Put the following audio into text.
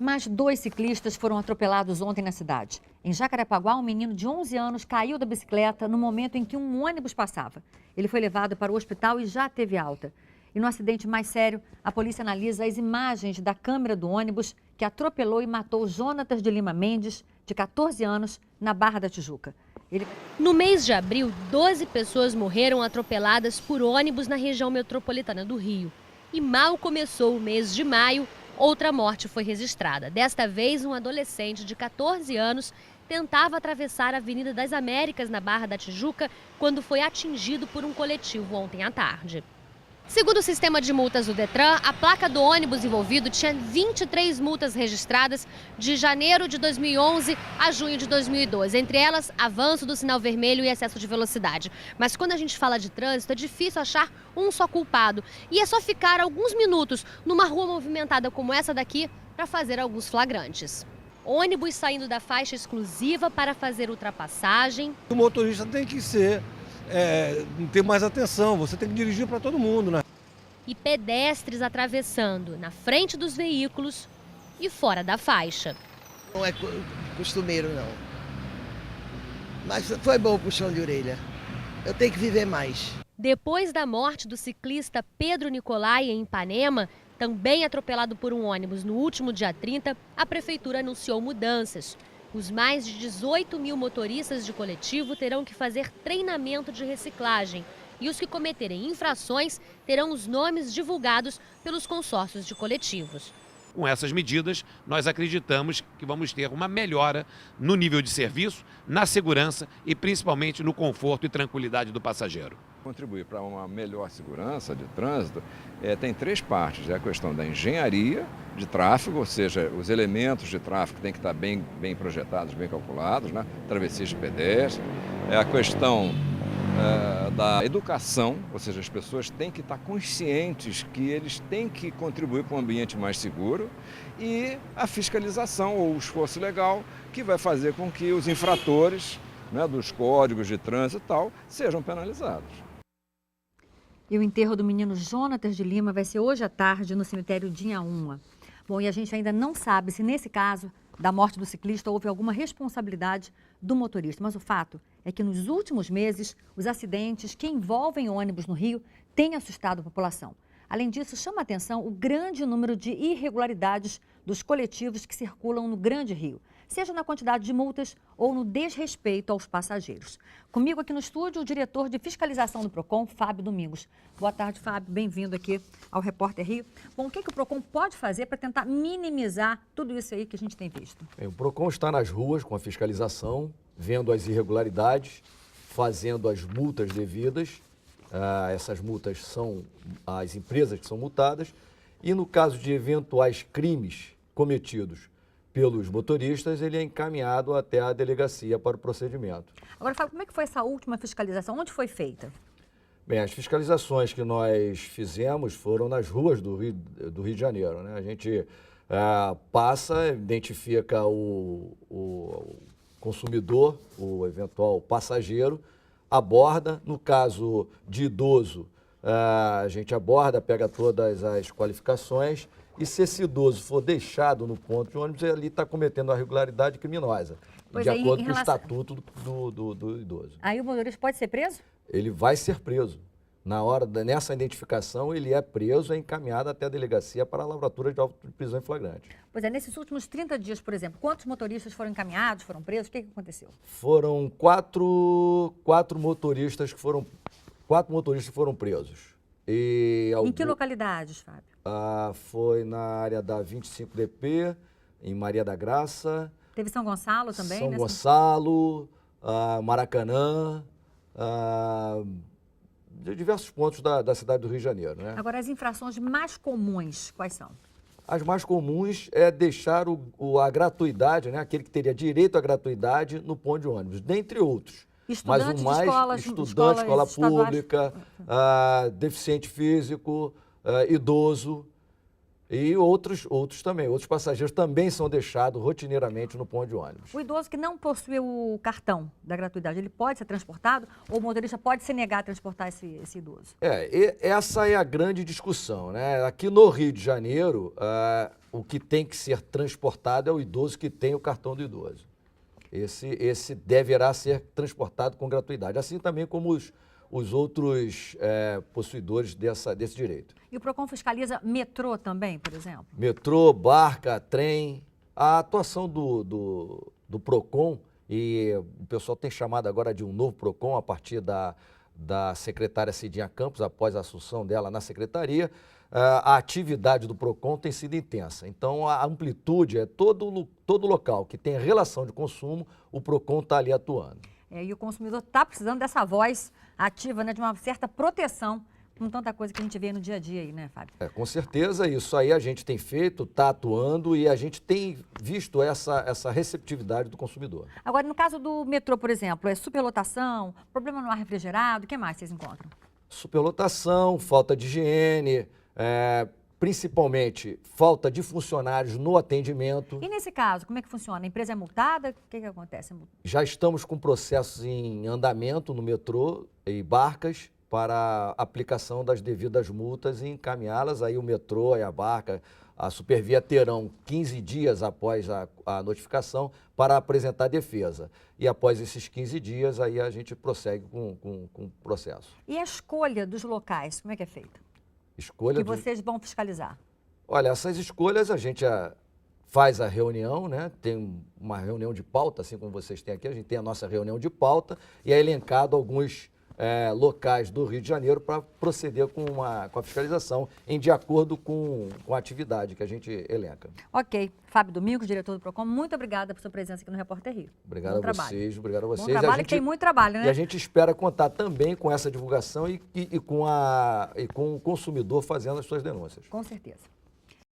Mais 2 ciclistas foram atropelados ontem na cidade. Em Jacarepaguá, um menino de 11 anos caiu da bicicleta no momento em que um ônibus passava. Ele foi levado para o hospital e já teve alta. E no acidente mais sério, a polícia analisa as imagens da câmera do ônibus que atropelou e matou Jonatas de Lima Mendes, de 14 anos, na Barra da Tijuca. No mês de abril, 12 pessoas morreram atropeladas por ônibus na região metropolitana do Rio. E mal começou o mês de maio, outra morte foi registrada. Desta vez, um adolescente de 14 anos tentava atravessar a Avenida das Américas, na Barra da Tijuca, quando foi atingido por um coletivo ontem à tarde. Segundo o sistema de multas do Detran, a placa do ônibus envolvido tinha 23 multas registradas de janeiro de 2011 a junho de 2012. Entre elas, avanço do sinal vermelho e excesso de velocidade. Mas quando a gente fala de trânsito, é difícil achar um só culpado. E é só ficar alguns minutos numa rua movimentada como essa daqui para fazer alguns flagrantes. Ônibus saindo da faixa exclusiva para fazer ultrapassagem. O motorista tem que ter mais atenção, você tem que dirigir para todo mundo, né? E pedestres atravessando na frente dos veículos e fora da faixa. Não é costumeiro, não. Mas foi bom o puxão de orelha. Eu tenho que viver mais. Depois da morte do ciclista Pedro Nicolai em Ipanema, também atropelado por um ônibus no último dia 30, a prefeitura anunciou mudanças. Os mais de 18 mil motoristas de coletivo terão que fazer treinamento de reciclagem. E os que cometerem infrações terão os nomes divulgados pelos consórcios de coletivos. Com essas medidas, nós acreditamos que vamos ter uma melhora no nível de serviço, na segurança e principalmente no conforto e tranquilidade do passageiro. Contribuir para uma melhor segurança de trânsito tem 3 partes. É a questão da engenharia de tráfego, ou seja, os elementos de tráfego têm que estar bem projetados, bem calculados, né? Travessias de pedestre. É a questão da educação, ou seja, as pessoas têm que estar conscientes que eles têm que contribuir para um ambiente mais seguro, e a fiscalização ou o esforço legal que vai fazer com que os infratores, né, dos códigos de trânsito e tal sejam penalizados. E o enterro do menino Jonatas de Lima vai ser hoje à tarde no cemitério de Inhaúma. Bom, e a gente ainda não sabe se nesse caso da morte do ciclista houve alguma responsabilidade do motorista. Mas o fato é que nos últimos meses, os acidentes que envolvem ônibus no Rio têm assustado a população. Além disso, chama a atenção o grande número de irregularidades dos coletivos que circulam no Grande Rio, seja na quantidade de multas ou no desrespeito aos passageiros. Comigo aqui no estúdio, o diretor de fiscalização do PROCON, Fábio Domingos. Boa tarde, Fábio. Bem-vindo aqui ao Repórter Rio. Bom, o que o PROCON pode fazer para tentar minimizar tudo isso aí que a gente tem visto? O PROCON está nas ruas com a fiscalização, vendo as irregularidades, fazendo as multas devidas. Essas multas são as empresas que são multadas. E no caso de eventuais crimes cometidos pelos motoristas, ele é encaminhado até a delegacia para o procedimento. Agora, Fábio, como é que foi essa última fiscalização? Onde foi feita? Bem, as fiscalizações que nós fizemos foram nas ruas do Rio de Janeiro, né? A gente passa, identifica o consumidor, o eventual passageiro, aborda. No caso de idoso, a gente aborda, pega todas as qualificações, e se esse idoso for deixado no ponto de ônibus, ele ali está cometendo uma irregularidade criminosa, de acordo com o estatuto do idoso. Aí o motorista pode ser preso? Ele vai ser preso. Nessa identificação, ele é preso e encaminhado até a delegacia para a lavratura de auto de prisão em flagrante. Pois é, nesses últimos 30 dias, por exemplo, quantos motoristas foram encaminhados, foram presos? O que aconteceu? Foram quatro motoristas que foram presos. Em que localidades, Fábio? Foi na área da 25DP, em Maria da Graça. Teve São Gonçalo também, São Gonçalo, Maracanã, de diversos pontos da cidade do Rio de Janeiro, né? Agora, as infrações mais comuns, quais são? As mais comuns é deixar a gratuidade, né? Aquele que teria direito à gratuidade no ponto de ônibus, dentre outros. Estudantes mas o mais, de escola pública, deficiente físico, idoso. E outros também, outros passageiros também são deixados rotineiramente no ponto de ônibus. O idoso que não possui o cartão da gratuidade, ele pode ser transportado ou o motorista pode se negar a transportar esse idoso? Essa é a grande discussão, né? Aqui no Rio de Janeiro, o que tem que ser transportado é o idoso que tem o cartão do idoso. Esse deverá ser transportado com gratuidade, assim também como os outros possuidores desse direito. E o PROCON fiscaliza metrô também, por exemplo? Metrô, barca, trem. A atuação do PROCON, e o pessoal tem chamado agora de um novo PROCON a partir da secretária Cidinha Campos, após a assunção dela na secretaria, a atividade do PROCON tem sido intensa. Então, a amplitude é todo local que tem relação de consumo, o PROCON está ali atuando. E o consumidor está precisando dessa voz ativa, né, de uma certa proteção com tanta coisa que a gente vê no dia a dia aí, né, Fábio? Com certeza, isso aí a gente tem feito, está atuando e a gente tem visto essa receptividade do consumidor. Agora, no caso do metrô, por exemplo, é superlotação, problema no ar refrigerado, o que mais vocês encontram? Superlotação, falta de higiene, principalmente falta de funcionários no atendimento. E nesse caso, como é que funciona? A empresa é multada? O que acontece? Já estamos com processos em andamento no metrô e barcas para aplicação das devidas multas e encaminhá-las. Aí o metrô e a barca, a Supervia terão 15 dias após a notificação para apresentar defesa. E após esses 15 dias, aí a gente prossegue com o processo. E a escolha dos locais, como é que é feita? Que vocês vão fiscalizar? Olha, essas escolhas a gente faz a reunião, né? Tem uma reunião de pauta, assim como vocês têm aqui, a gente tem a nossa reunião de pauta e é elencado alguns locais do Rio de Janeiro para proceder com a fiscalização de acordo com a atividade que a gente elenca. Ok. Fábio Domingos, diretor do PROCON, muito obrigada por sua presença aqui no Repórter Rio. Obrigado a vocês. Bom trabalho, que tem muito trabalho, né? E a gente espera contar também com essa divulgação e com o consumidor fazendo as suas denúncias. Com certeza.